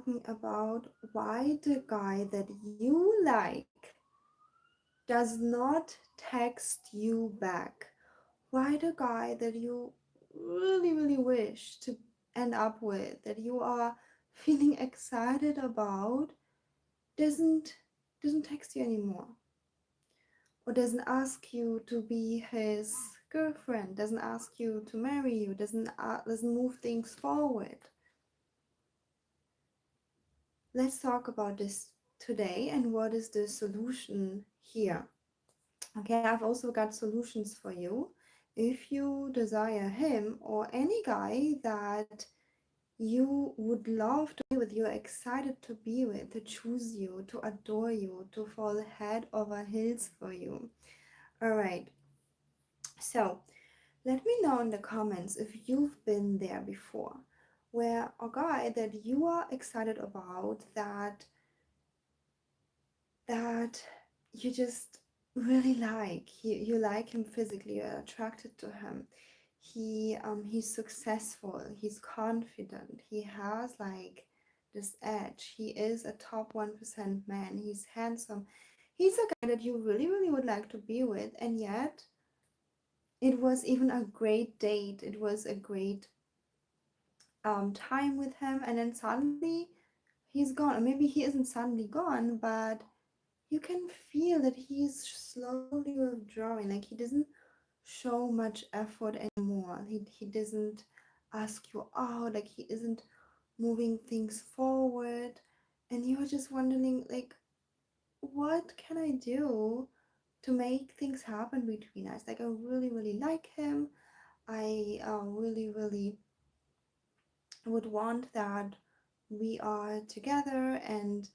talking about why the guy that you like does not text you back. Why the guy that you really, really wish to end up with, that you are feeling excited about, doesn't text you anymore, or doesn't ask you to be his girlfriend, doesn't ask you to marry you, doesn't move things forward. Let's talk about this today and what is the solution here. Okay, I've also got solutions for you. If you desire him or any guy that you would love to be with, you're excited to be with, to choose you, to adore you, to fall head over heels for you. All right, so let me know in the comments if you've been there before, where a guy that you are excited about, that you just really like. You like him physically, you're attracted to him. He's successful, he's confident, he has like this edge. He is a top 1% man, he's handsome. He's a guy that you really, really would like to be with, and yet it was even a great date. It was a great time with him, and then suddenly he's gone. Or maybe he isn't suddenly gone, but you can feel that he's slowly withdrawing. Like he doesn't show much effort anymore. He doesn't ask you out. Like he isn't moving things forward, and you're just wondering, like, what can I do to make things happen between us? Like I really, really like him. I really, really would want that we are together, and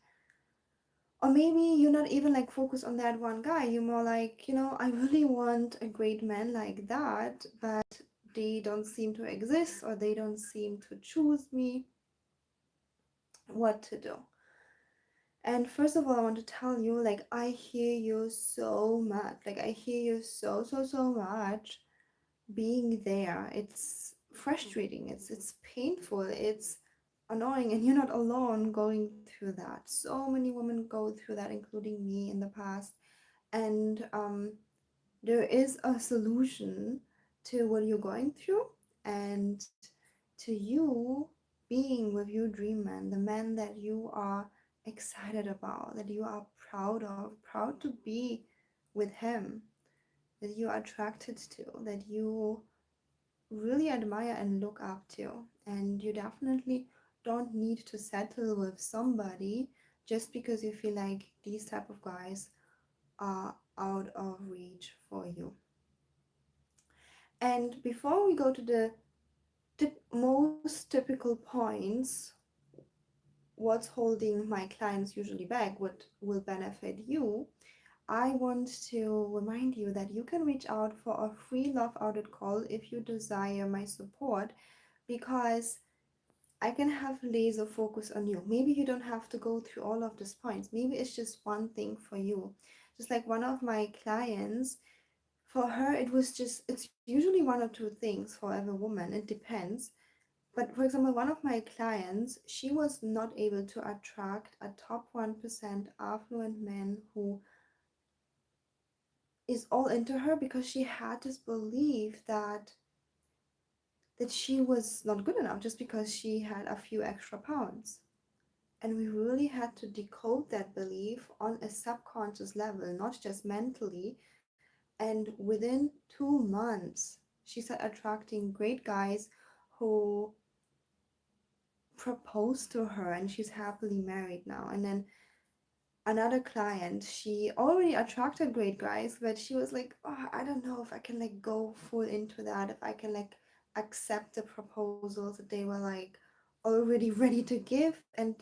or maybe you're not even like focused on that one guy. You're more like, I really want a great man like that, but they don't seem to exist, or they don't seem to choose me. What to do? And first of all, I want to tell you, like, I hear you so much. Like, I hear you so, so, so much being there. It's frustrating, it's painful, it's annoying, and you're not alone going through that. So many women go through that, including me in the past. And there is a solution to what you're going through, and to you being with your dream man, the man that you are excited about, that you are proud to be with him, that you are attracted to, that you really admire and look up to. And you definitely don't need to settle with somebody just because you feel like these type of guys are out of reach for you. And before we go to the most typical points, what's holding my clients usually back, what will benefit you, I want to remind you that you can reach out for a free love audit call if you desire my support, because I can have laser focus on you. Maybe you don't have to go through all of these points. Maybe it's just one thing for you. Just like one of my clients, for her, it's usually one or two things for every woman. It depends. But for example, one of my clients, she was not able to attract a top 1% affluent man who is all into her, because she had this belief that she was not good enough just because she had a few extra pounds. And we really had to decode that belief on a subconscious level, not just mentally. And within 2 months, she started attracting great guys who proposed to her, and she's happily married now. And then another client, she already attracted great guys, but she was like, oh, I don't know if I can like go full into that, if I can like accept the proposals that they were like already ready to give. And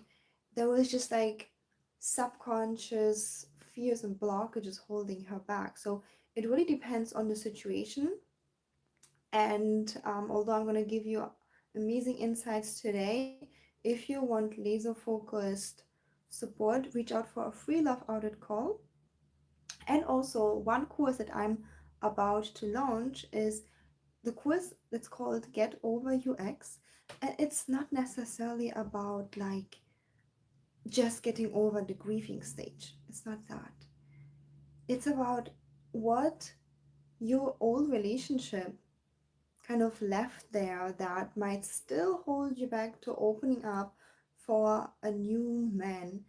there was just like subconscious fears and blockages holding her back. So it really depends on the situation. And although I'm going to give you amazing insights today, if you want laser focused support, reach out for a free love audit call. And also, one course that I'm about to launch is the course that's called Get Over UX. And it's not necessarily about like just getting over the grieving stage. It's not that. It's about what your old relationship kind of left there that might still hold you back to opening up for a new man.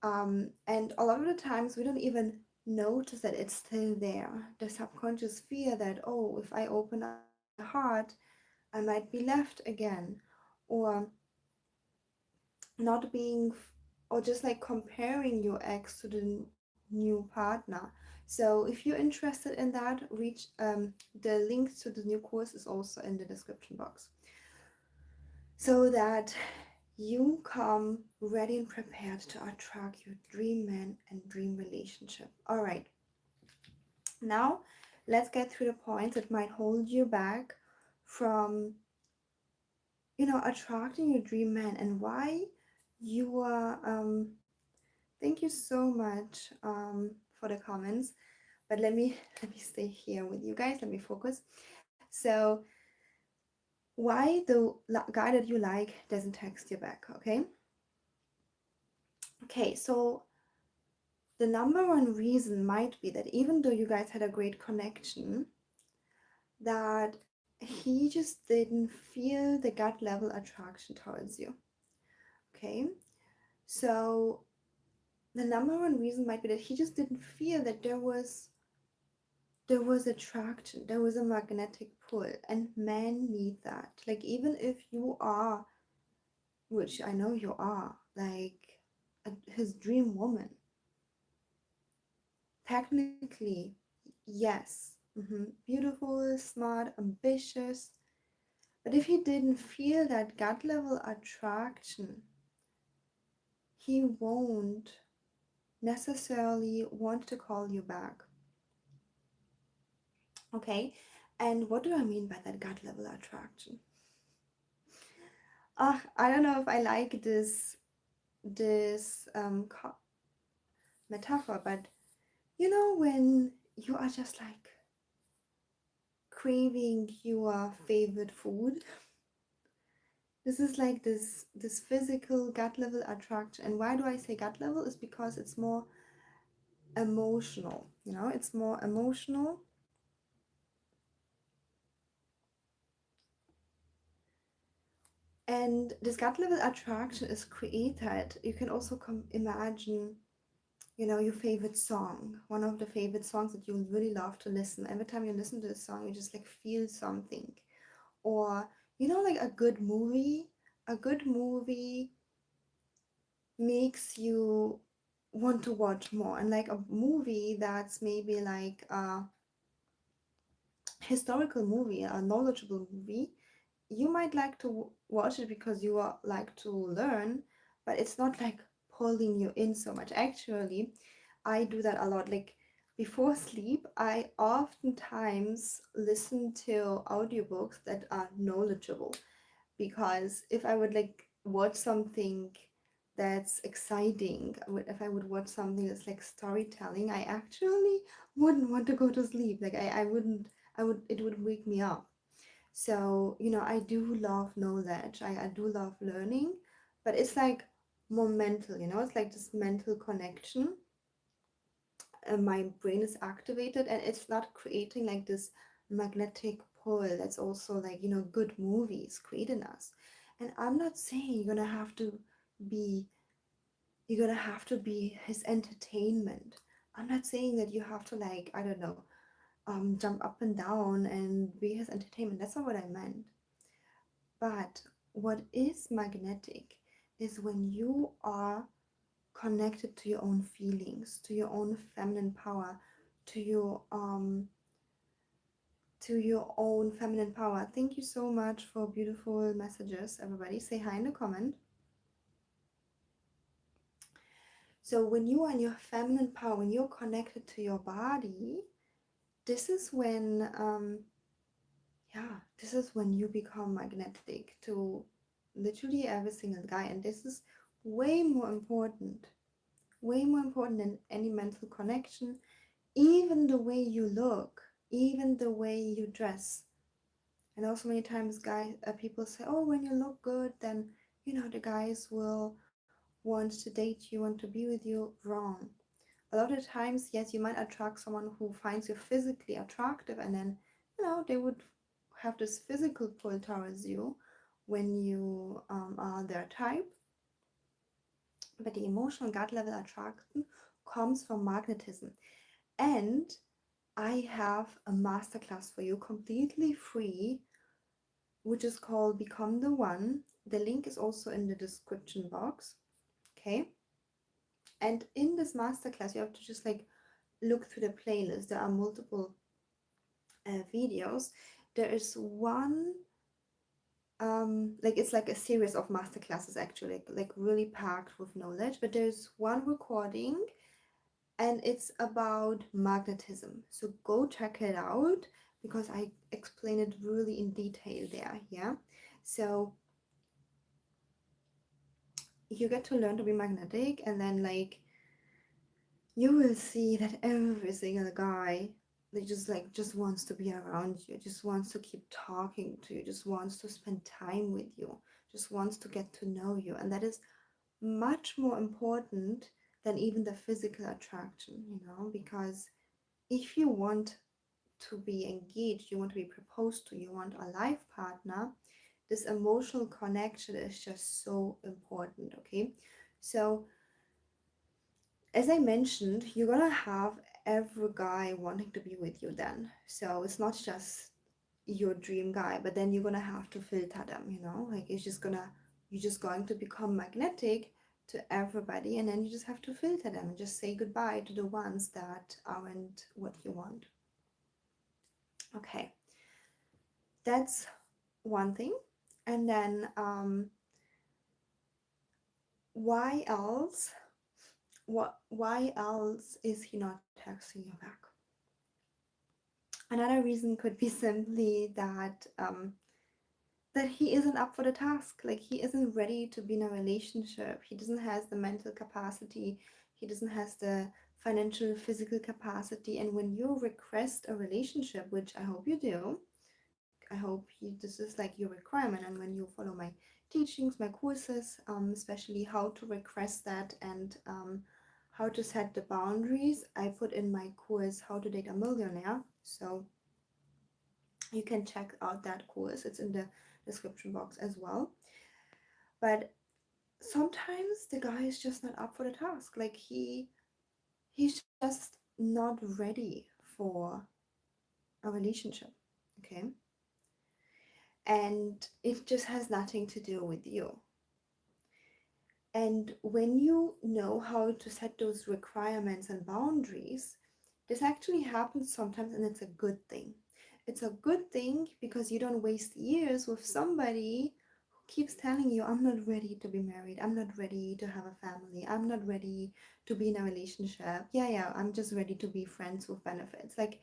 And a lot of the times we don't even notice that it's still there. The subconscious fear that, oh, if I open up my heart, I might be left again. Or not being, or just like comparing your ex to the new partner. So if you're interested in that, reach the link to the new course is also in the description box, so that you come ready and prepared to attract your dream man and dream relationship. All right, now let's get through the points that might hold you back from, attracting your dream man, and why you are thank you so much for the comments. But let me stay here with you guys. Let me focus. So, why the guy that you like doesn't text you back? Okay. Okay. So the number one reason might be that even though you guys had a great connection, that he just didn't feel the gut level attraction towards you. Okay. So the number one reason might be that he just didn't feel that there was attraction, there was a magnetic pull, and men need that. Like, even if you are, which I know you are, like his dream woman, technically, yes, beautiful, smart, ambitious. But if he didn't feel that gut level attraction, he won't necessarily want to call you back. Okay? And what do I mean by that gut level attraction? I don't know if I like this metaphor, but when you are just like craving your favorite food, this is like this physical gut level attraction. And why do I say gut level? Is because it's more emotional. It's more emotional. And this gut level attraction is created. You can also imagine, your favorite song, one of the favorite songs that you really love to listen. Every time you listen to the song, you just like feel something. Or, like a good movie. A good movie makes you want to watch more. And like a movie that's maybe like a historical movie, a knowledgeable movie, you might like to watch it because you are like to learn, but it's not like pulling you in so much. Actually, I do that a lot. Like before sleep, I oftentimes listen to audiobooks that are knowledgeable, because if I would like watch something that's exciting, if I would watch something that's like storytelling, I actually wouldn't want to go to sleep. Like I wouldn't, it would wake me up. So, I do love knowledge. I do love learning, but it's like more mental, it's like this mental connection. My brain is activated and it's not creating like this magnetic pull that's also like, good movies create in us. And I'm not saying be, you're gonna have to be his entertainment. I'm not saying that you have to like, I don't know, jump up and down and be his entertainment. That's not what I meant. But what is magnetic is when you are connected to your own feelings, to your own feminine power, to your own feminine power. Thank you so much for beautiful messages, everybody. Say hi in the comment. So when you are in your feminine power, when you're connected to your body, this is when this is when you become magnetic to literally every single guy. And this is way more important, way more important than any mental connection. Even the way you look, even the way you dress. And also many times guys, people say, oh, when you look good, then the guys will want to date you, want to be with you, wrong. A lot of times, yes, you might attract someone who finds you physically attractive, and then, they would have this physical pull towards you when you are their type. But the emotional gut level attraction comes from magnetism. And I have a masterclass for you completely free, which is called Become the One. The link is also in the description box. Okay. And in this masterclass, you have to just like look through the playlist. There are multiple videos. There is one, like it's like a series of masterclasses actually, like really packed with knowledge. But there's one recording and it's about magnetism. So go check it out because I explain it really in detail there. Yeah. So you get to learn to be magnetic, and then like you will see that every single guy they just wants to be around you, just wants to keep talking to you, just wants to spend time with you, just wants to get to know you. And that is much more important than even the physical attraction, because if you want to be engaged, you want to be proposed to, you want a life partner, this emotional connection is just so important. Okay. So as I mentioned, you're gonna have every guy wanting to be with you then. So it's not just your dream guy, but then you're gonna have to filter them, like you're just going to become magnetic to everybody, and then you just have to filter them and just say goodbye to the ones that aren't what you want. Okay, that's one thing. And then why else? Why else is he not texting you back? Another reason could be simply that he isn't up for the task. Like he isn't ready to be in a relationship. He doesn't has the mental capacity. He doesn't has the financial, physical capacity. And when you request a relationship, which I hope you do, this is like your requirement. And when you follow my teachings, my courses, especially how to request that and how to set the boundaries, I put in my course How to Date a Millionaire. So you can check out that course. It's in the description box as well. But sometimes the guy is just not up for the task. Like he's just not ready for a relationship. Okay. And it just has nothing to do with you. And when you know how to set those requirements and boundaries, this actually happens sometimes, and it's a good thing. It's a good thing because you don't waste years with somebody who keeps telling you, I'm not ready to be married, I'm not ready to have a family, I'm not ready to be in a relationship. Yeah, I'm just ready to be friends with benefits. Like,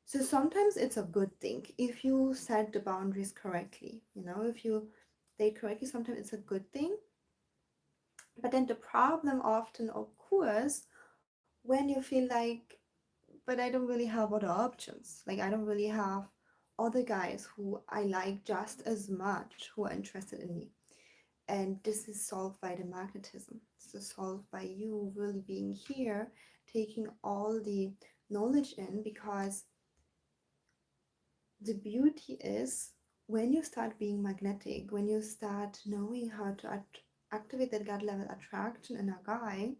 so sometimes it's a good thing if you set the boundaries correctly, if you date correctly, sometimes it's a good thing. But then the problem often occurs when you feel like, but I don't really have other options. Like, I don't really have other guys who I like just as much who are interested in me. And this is solved by the magnetism. This is solved by you really being here, taking all the knowledge in, because the beauty is when you start being magnetic, when you start knowing how to activate that gut level attraction in a guy,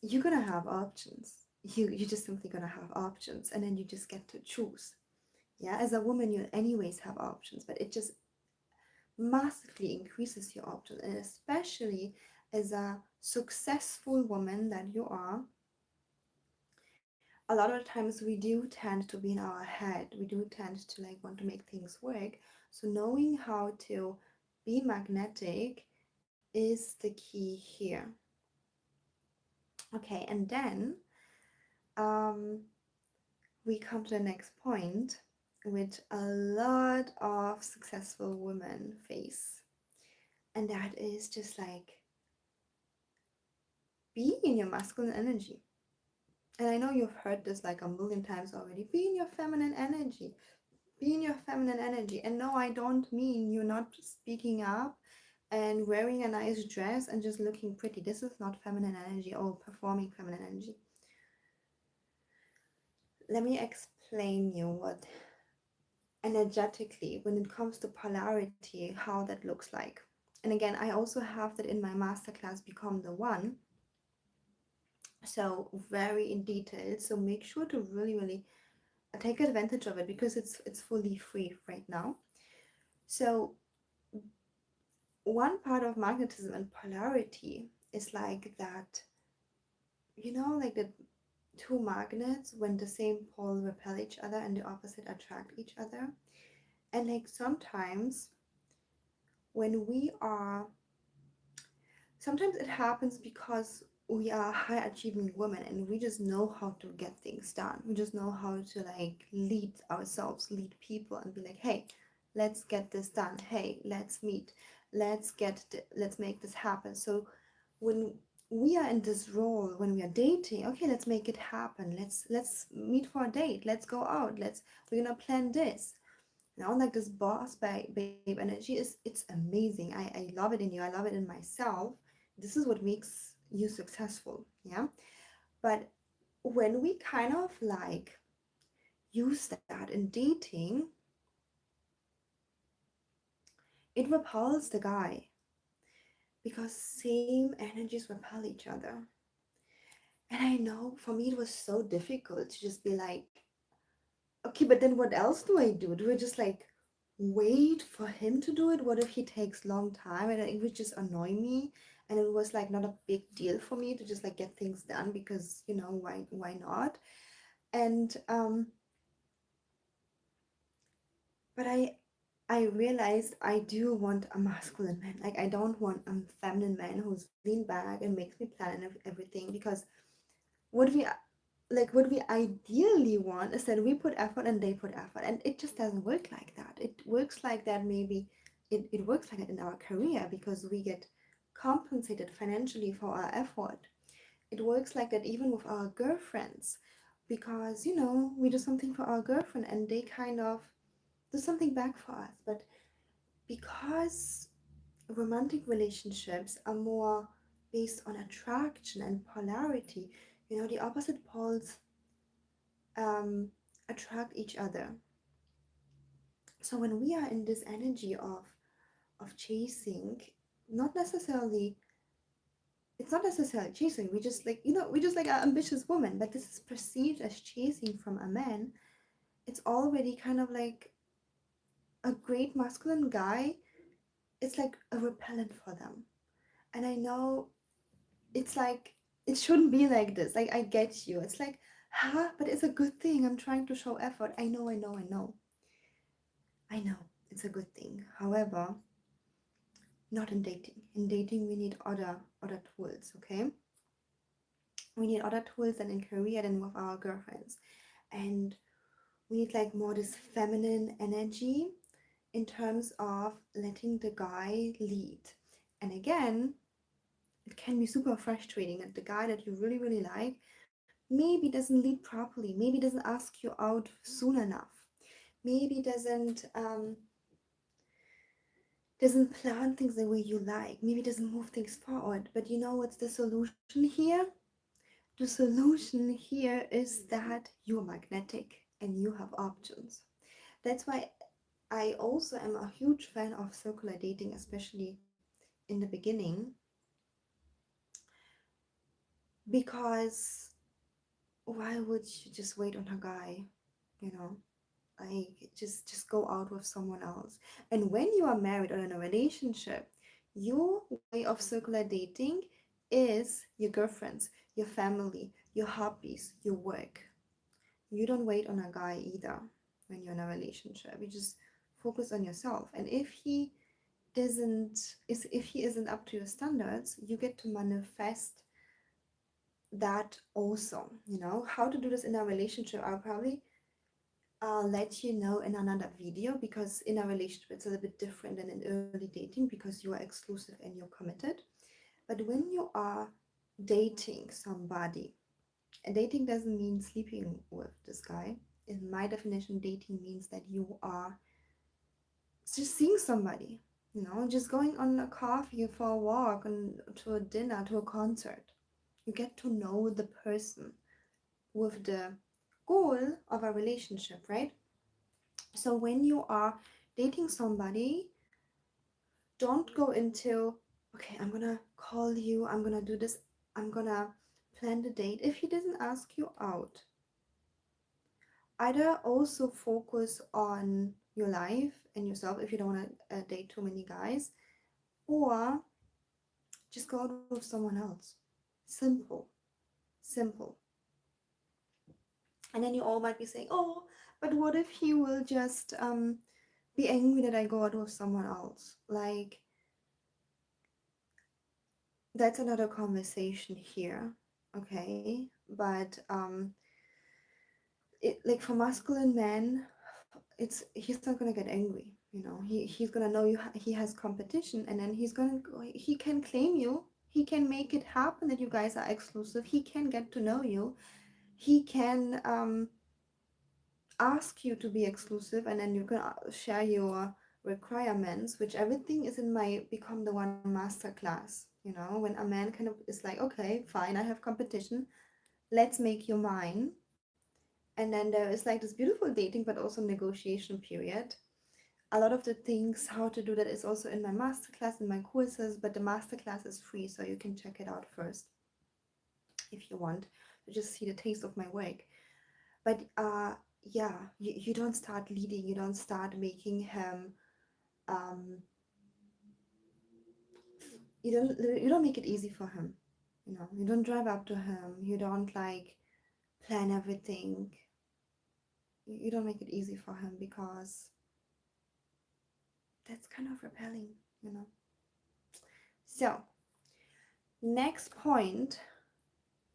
you're gonna have options. You're just simply gonna have options, and then you just get to choose. Yeah, as a woman, you anyways have options, but it just massively increases your options, and especially as a successful woman that you are, a lot of times we do tend to be in our head. We do tend to like want to make things work. So knowing how to be magnetic is the key here. Okay, and then um we come to the next point, which a lot of successful women face. And that is just like being in your masculine energy. And I know you've heard this like a million times already. Be in your feminine energy. Be in your feminine energy. And no, I don't mean you're not speaking up and wearing a nice dress and just looking pretty. This is not feminine energy or performing feminine energy. Let me explain you what energetically when it comes to polarity how that looks like. And again, I also have that in my masterclass Become the One, so very in detail. So make sure to really take advantage of it because it's fully free right now. So one part of magnetism and polarity is like that, like the two magnets, when the same pole repel each other and the opposite attract each other. And like when we are sometimes it happens because we are high achieving women and we just know how to get things done. We just know how to like lead ourselves, lead people, and be like, hey, let's get this done. Hey, let's meet. Let's make this happen. So when we are in this role, when we are dating, okay, let's make it happen. Let's meet for a date. Let's go out. We're gonna plan this. Like this boss babe energy it's amazing. I love it in you. I love it in myself. This is what makes you successful. Yeah. But when we kind of like use that in dating, it repels the guy because same energies repel each other. And I know for me it was so difficult to just be like, okay, but then what else do I do? Do I just like wait for him to do it? What if he takes long time and it would just annoy me? And it was like not a big deal for me to just like get things done because why not? And but I realized I do want a masculine man. Like I don't want a feminine man who's lean back and makes me plan and everything because what we what we ideally want is that we put effort and they put effort, and it just doesn't work like that. It works like that maybe it works like that in our career because we get compensated financially for our effort. It works like that even with our girlfriends because we do something for our girlfriend and they kind of do something back for us. But because romantic relationships are more based on attraction and polarity, the opposite poles um, attract each other. So when we are in this energy of chasing, not necessarily it's not necessarily chasing. We just we just like an ambitious woman, but this is perceived as chasing from a man. It's already kind of like a great masculine guy. It's like a repellent for them. And I know it's like it shouldn't be like this. Like I get you. It's like, huh? But it's a good thing. I'm trying to show effort. I know. It's a good thing. However, not in dating. In dating, we need other tools. Okay, we need other tools than in career than with our girlfriends, and we need like more this feminine energy in terms of letting the guy lead. And again, it can be super frustrating that the guy that you really like maybe doesn't lead properly, maybe doesn't ask you out soon enough, maybe doesn't plan things the way you like, maybe doesn't move things forward. But you know what's the solution here? The solution here is that you're magnetic and you have options. That's why I also am a huge fan of circular dating, especially in the beginning, because why would you just wait on a guy, you know? Like just go out with someone else. And when you are married or in a relationship, your way of circular dating is your girlfriends, your family, your hobbies, your work. You don't wait on a guy either when you're in a relationship. You just focus on yourself. And if he isn't up to your standards, you get to manifest that also. How to do this in a relationship, I'll probably let you know in another video, because in a relationship it's a little bit different than in early dating because you are exclusive and you're committed. But when you are dating somebody, and dating doesn't mean sleeping with this guy. In my definition, dating means that you are just seeing somebody. Just going on a coffee for a walk and to a dinner, to a concert. You get to know the person with the goal of a relationship, right? So when you are dating somebody, don't go into, okay, I'm gonna call you, I'm gonna do this, I'm gonna plan the date. If he doesn't ask you out, either also focus on your life and yourself if you don't want to date too many guys, or just go out with someone else. Simple, simple. And then you all might be saying, oh, but what if he will just be angry that I go out with someone else? Like, that's another conversation here, okay? But like for masculine men, he's not gonna get angry. He's gonna know he has competition, and then he can claim you. He can make it happen that you guys are exclusive. He can get to know you. He can ask you to be exclusive, and then you can share your requirements, which everything is in my Become the One masterclass. When a man kind of is like, okay, fine, I have competition, let's make you mine. And then there is like this beautiful dating but also negotiation period. A lot of the things how to do that is also in my masterclass, in my courses, but the masterclass is free, so you can check it out first if you want to just see the taste of my work. But yeah, you don't start leading, you don't start making him um you don't make it easy for him. You don't drive up to him, you don't like plan everything. You don't make it easy for him, because that's kind of repelling, you know. So next point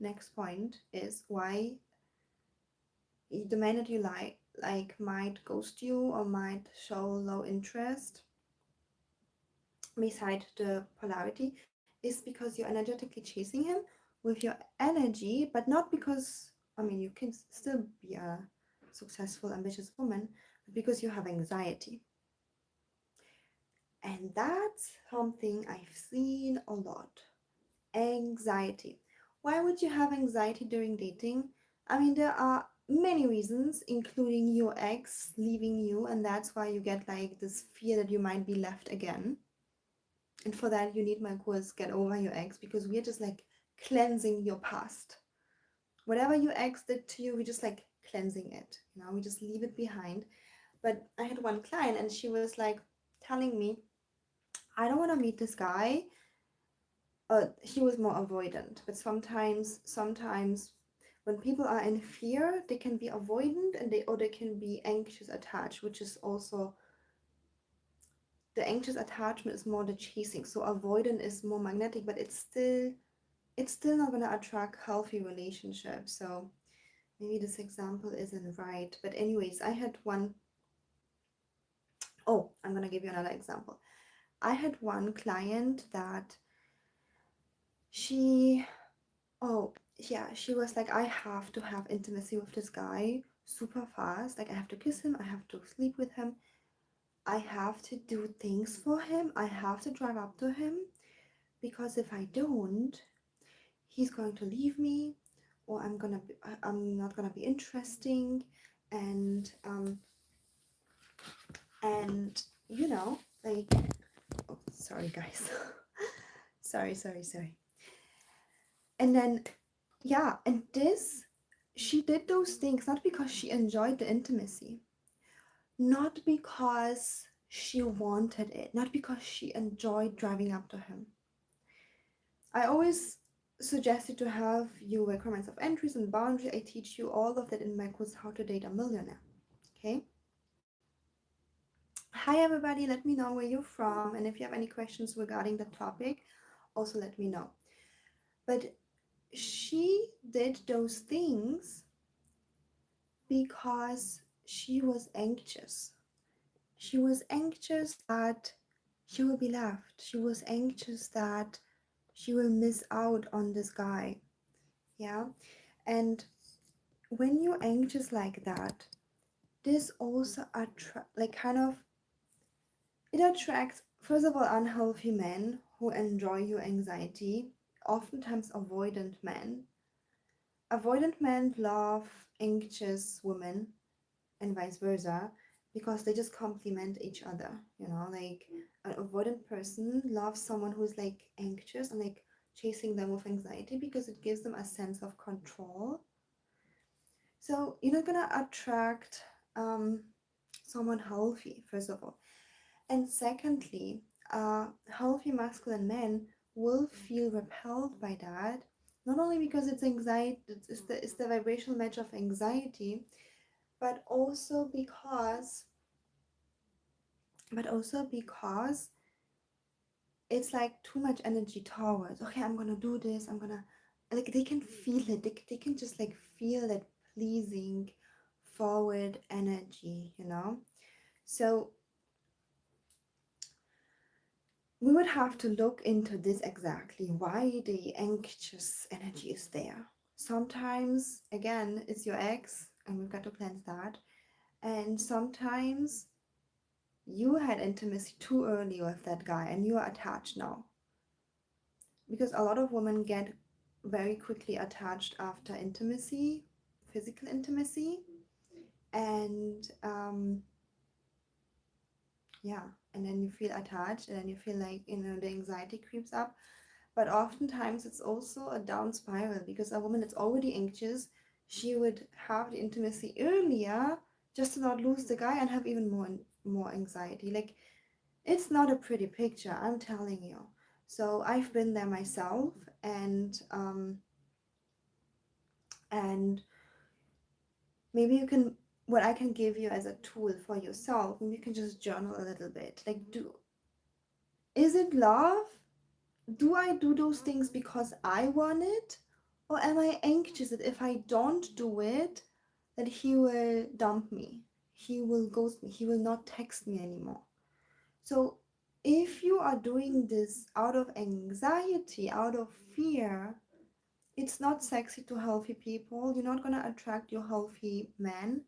next point is why the man that you like might ghost you or might show low interest, beside the polarity, is because you're energetically chasing him with your energy, but not because, I mean, you can still be a successful, ambitious woman, but because you have anxiety. And that's something I've seen a lot. Anxiety. Why would you have anxiety during dating? I mean, there are many reasons, including your ex leaving you, and that's why you get like this fear that you might be left again. And for that, you need my course, Get Over Your Ex, because we're just like cleansing your past. Whatever your ex did to you, we just like cleansing it. We just leave it behind. But I had one client, and she was like telling me, I don't want to meet this guy. He was more avoidant, but sometimes when people are in fear, they can be avoidant, and they can be anxious attached, which is also, the anxious attachment is more the chasing. So avoidant is more magnetic, but it's still not going to attract healthy relationships. So maybe this example isn't right, but anyways, I had one. Oh, I'm going to give you another example. I had one client that she oh yeah, she was like, I have to have intimacy with this guy super fast. Like, I have to kiss him, I have to sleep with him, I have to do things for him, I have to drive up to him, because if I don't, he's going to leave me, or I'm not gonna be interesting, and and like, oh, sorry guys, sorry. And then, yeah, and she did those things not because she enjoyed the intimacy, not because she wanted it, not because she enjoyed driving up to him. I always suggest you to have your requirements of entries and boundaries. I teach you all of that in my course, How to Date a Millionaire. Okay. Hi everybody, let me know where you're from, and if you have any questions regarding the topic, also let me know. But she did those things because she was anxious. She was anxious that she will be left. She was anxious that she will miss out on this guy. Yeah. And when you're anxious like that, this also attract, like, kind of, it attracts First of all, unhealthy men who enjoy your anxiety, oftentimes avoidant men love anxious women and vice versa, because they just complement each other, you know, like an avoidant person loves someone who's like anxious and like chasing them with anxiety because it gives them a sense of control. So you're not gonna attract um, someone healthy, first of all. And secondly, healthy masculine men will feel repelled by that, not only because it's anxiety, it's the vibrational match of anxiety, but also because but also because it's like too much energy towards, okay, I'm gonna do this, I'm gonna, like, they can feel it, they can just like feel that pleasing forward energy, you know. So we would have to look into this exactly, why the anxious energy is there. Sometimes again it's your ex and we've got to cleanse that, and sometimes you had intimacy too early with that guy and you are attached now, because a lot of women get very quickly attached after intimacy, physical intimacy, and yeah, and then you feel attached, and then you feel like, you know, the anxiety creeps up. But oftentimes it's also a down spiral, because a woman that's already anxious, she would have the intimacy earlier just to not lose the guy and have even more anxiety. Like, it's not a pretty picture, I'm telling you. So I've been there myself, and maybe you can, what I can give you as a tool for yourself, maybe you can just journal a little bit. Like, do is it love? Do I do those things because I want it? Or am I anxious that if I don't do it, that he will dump me? He will ghost me. He will not text me anymore. So if you are doing this out of anxiety, out of fear, it's not sexy to healthy people. You're not gonna attract your healthy man.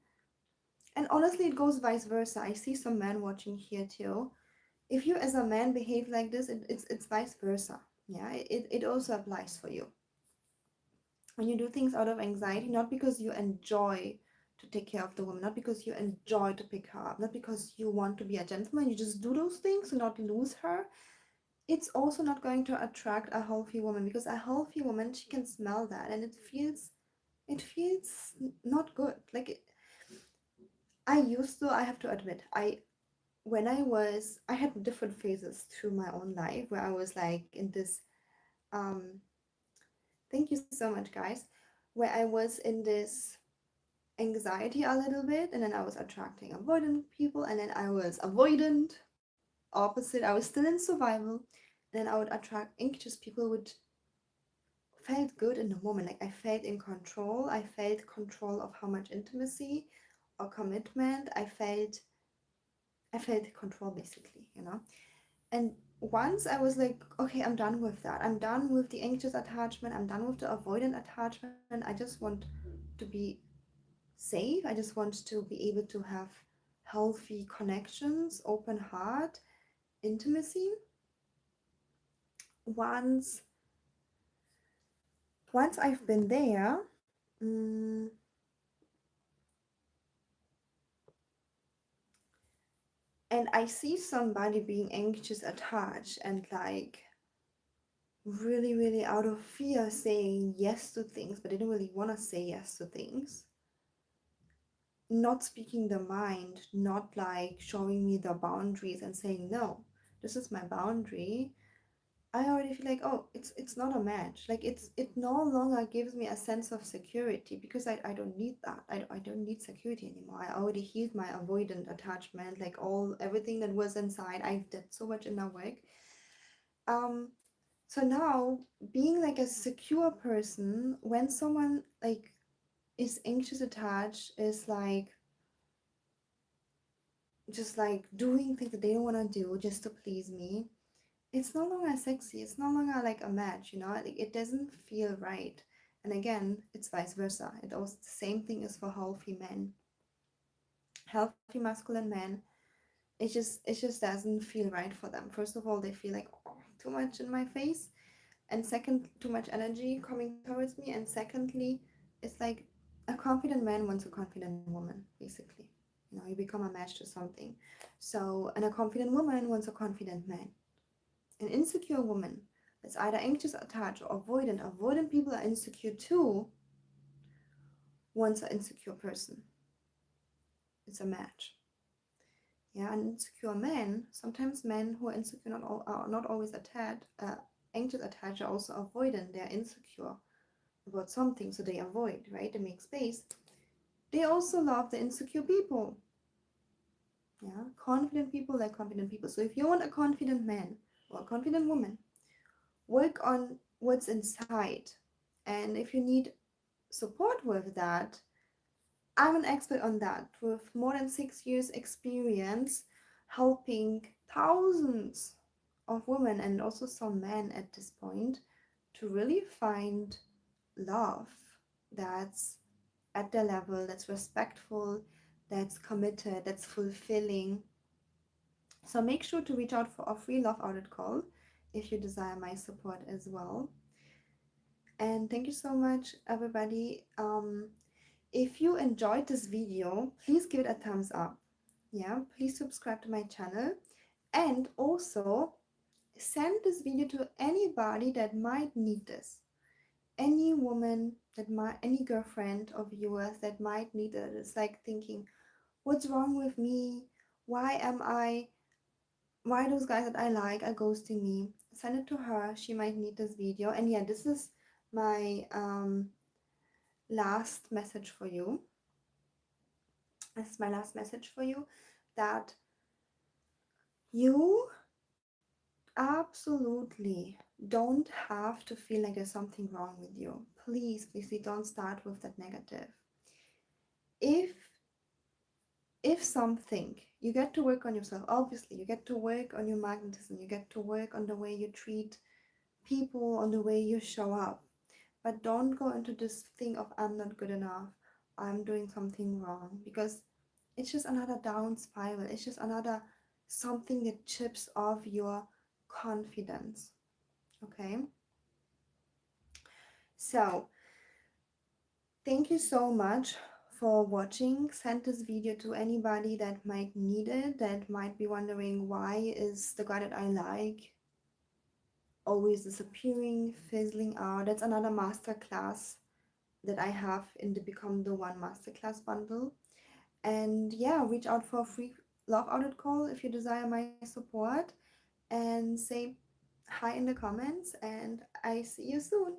And honestly, it goes vice versa. I see some men watching here too. If you as a man behave like this, it's vice versa. Yeah, it also applies for you. When you do things out of anxiety, not because you enjoy to take care of the woman, not because you enjoy to pick her up, not because you want to be a gentleman, you just do those things to not lose her, it's also not going to attract a healthy woman, because a healthy woman, she can smell that, and it feels not good. Like, I have to admit, I had different phases through my own life where I was like in this, um thank you so much, guys, where I was in this anxiety a little bit, and then I was attracting avoidant people, and then I was avoidant opposite, I was still in survival, and then I would attract anxious people who would felt good in the moment. Like, I felt in control, I felt control of how much intimacy or commitment I felt control, basically, you know. And once I was like, okay, I'm done with that. I'm done with the anxious attachment. I'm done with the avoidant attachment. I just want to be safe. I just want to be able to have healthy connections, open heart, intimacy. Once once I've been there, mm, and I see somebody being anxious attached and like really, really out of fear saying yes to things, but they don't really want to say yes to things, not speaking the mind, not like showing me the boundaries and saying, no, this is my boundary. I already feel like, oh, it's not a match. Like, it no longer gives me a sense of security, because I don't need that. I don't need security anymore. I already healed my avoidant attachment, like all everything that was inside. I did so much inner work. Um, so now, being like a secure person, when someone like is anxious attached, is like just like doing things that they don't want to do just to please me, it's no longer sexy. It's no longer like a match, you know? Like, it doesn't feel right. And again, it's vice versa. It also, the same thing is for healthy men. Healthy masculine men it just doesn't feel right for them. First of all, they feel like, oh, too much in my face, and second, too much energy coming towards me, and secondly, it's like a confident man wants a confident woman, basically. You know, you become a match to something. So, and a confident woman wants a confident man. An insecure woman that's either anxious, attached, or avoidant. Avoidant people are insecure too. Wants an insecure person. It's a match. Yeah, an insecure man. Sometimes men who are insecure are not always attached. Anxious, attached are also avoidant. They are insecure about something, so they avoid. Right? They make space. They also love the insecure people. Yeah, confident people like confident people. So if you want a confident man or a confident woman, work on what's inside. And if you need support with that, I'm an expert on that with more than 6 years experience helping thousands of women and also some men at this point to really find love that's at their level, that's respectful, that's committed, that's fulfilling. So make sure to reach out for a free love audit call if you desire my support as well. And thank you so much, everybody. If you enjoyed this video, please give it a thumbs up. Yeah, please subscribe to my channel, and also send this video to anybody that might need this. Any woman that might, any girlfriend of yours that might need it. It's like thinking, what's wrong with me? Why am I? Why those guys that I like are ghosting me? Send it to her. She might need this video. And yeah, this is my last message for you. This is my last message for you, that you absolutely don't have to feel like there's something wrong with you. Please, please, please don't start with that negative. If something, you get to work on yourself. Obviously, you get to work on your magnetism. You get to work on the way you treat people, on the way you show up. But don't go into this thing of I'm not good enough, I'm doing something wrong, because it's just another down spiral. It's just another something that chips off your confidence. Okay? So, thank you so much for watching. Send this video to anybody that might need it, that might be wondering, why is the guy that I like always disappearing, fizzling out. That's another masterclass that I have in the Become the One Masterclass bundle. And yeah, reach out for a free love audit call if you desire my support, and say hi in the comments, and I see you soon.